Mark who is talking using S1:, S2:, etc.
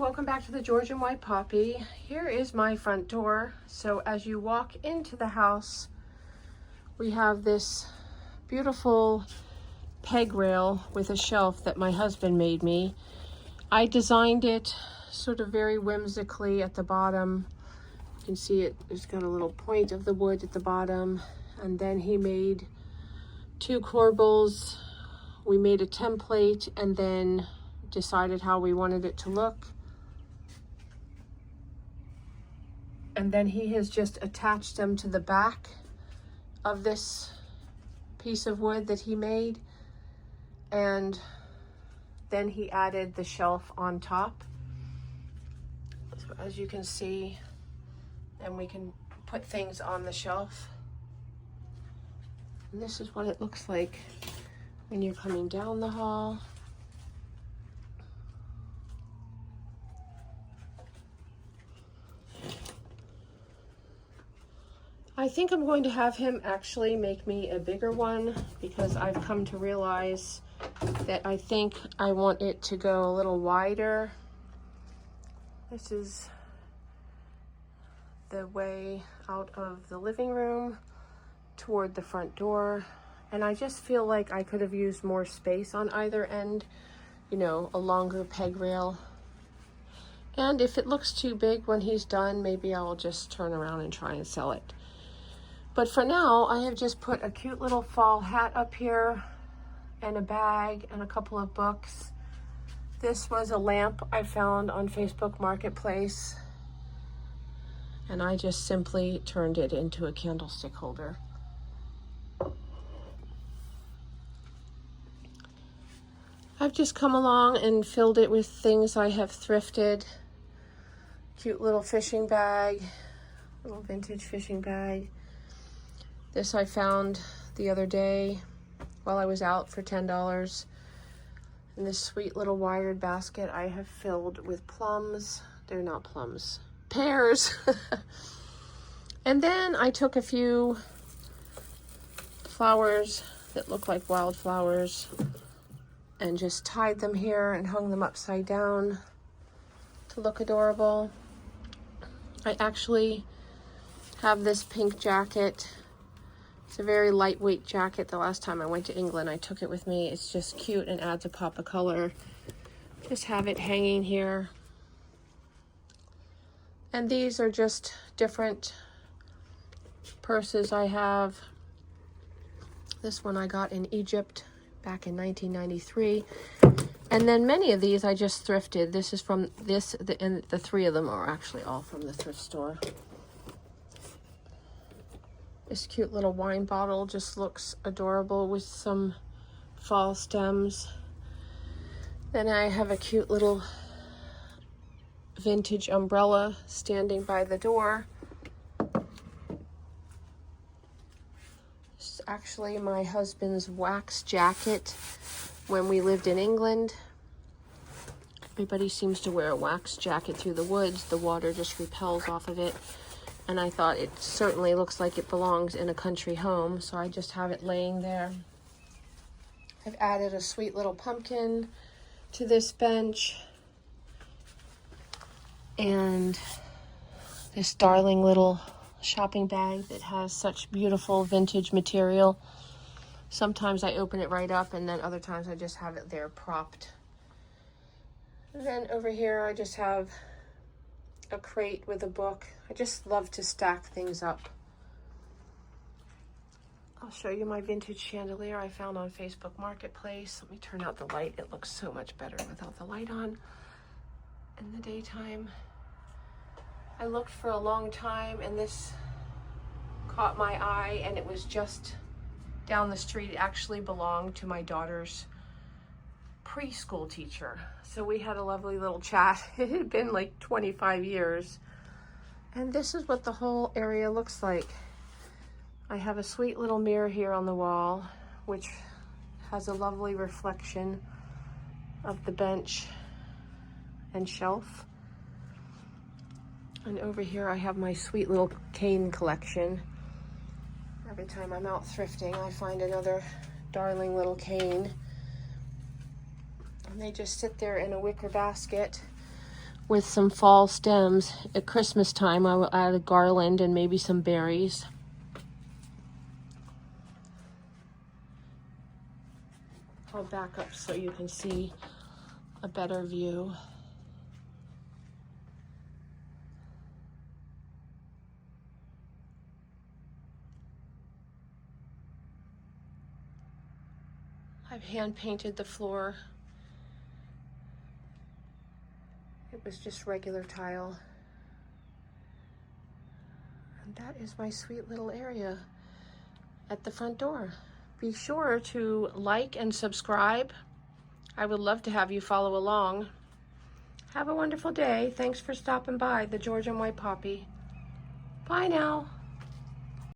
S1: welcome back to the Georgian White Poppy. Here is my front door. So as you walk into the house, we have this beautiful peg rail with a shelf that my husband made me. I designed it sort of very whimsically at the bottom. You can see it, it's got a little point of the wood at the bottom. And then he made two corbels. We made a template and then decided how we wanted it to look. And then he has just attached them to the back of this piece of wood that he made. And then he added the shelf on top. So as you can see, and we can put things on the shelf. And this is what it looks like when you're coming down the hall. I think I'm going to have him actually make me a bigger one because I've come to realize that I think I want it to go a little wider. This is the way out of the living room toward the front door. And I just feel like I could have used more space on either end, you know, a longer peg rail. And if it looks too big when he's done, maybe I will just turn around and try and sell it. But for now, I have just put a cute little fall hat up here and a bag and a couple of books. This was a lamp I found on Facebook Marketplace, and I just simply turned it into a candlestick holder. I've just come along and filled it with things I have thrifted. Cute little fishing bag, little vintage fishing bag. This I found the other day while I was out for $10. And this sweet little wired basket I have filled with plums. They're not plums, pears. And then I took a few flowers that look like wildflowers and just tied them here and hung them upside down to look adorable. I actually have this pink jacket. It's a very lightweight jacket. The last time I went to England, I took it with me. It's just cute and adds a pop of color. Just have it hanging here. And these are just different purses I have. This one I got in Egypt back in 1993. And then many of these I just thrifted. This is from and the three of them are actually all from the thrift store. This cute little wine bottle just looks adorable with some fall stems. Then I have a cute little vintage umbrella standing by the door. This is actually my husband's wax jacket when we lived in England. Everybody seems to wear a wax jacket through the woods. The water just repels off of it. And I thought it certainly looks like it belongs in a country home, so I just have it laying there. I've added a sweet little pumpkin to this bench. And this darling little shopping bag that has such beautiful vintage material. Sometimes I open it right up, and then other times I just have it there propped. And then over here I just have a crate with a book. I just love to stack things up. I'll show you my vintage chandelier I found on Facebook Marketplace. Let me turn out the light. It looks so much better without the light on in the daytime. I looked for a long time and this caught my eye, and it was just down the street. It actually belonged to my daughter's preschool teacher. So we had a lovely little chat. It had been like 25 years. And this is what the whole area looks like. I have a sweet little mirror here on the wall, which has a lovely reflection of the bench and shelf. And over here I have my sweet little cane collection. Every time I'm out thrifting, I find another darling little cane. And they just sit there in a wicker basket. with some fall stems. At Christmas time, I will add a garland and maybe some berries. I'll back up so you can see a better view. I've hand painted the floor. It was just regular tile. And that is my sweet little area at the front door. Be sure to like and subscribe. I would love to have you follow along. Have a wonderful day. Thanks for stopping by the Georgian White Poppy. Bye now.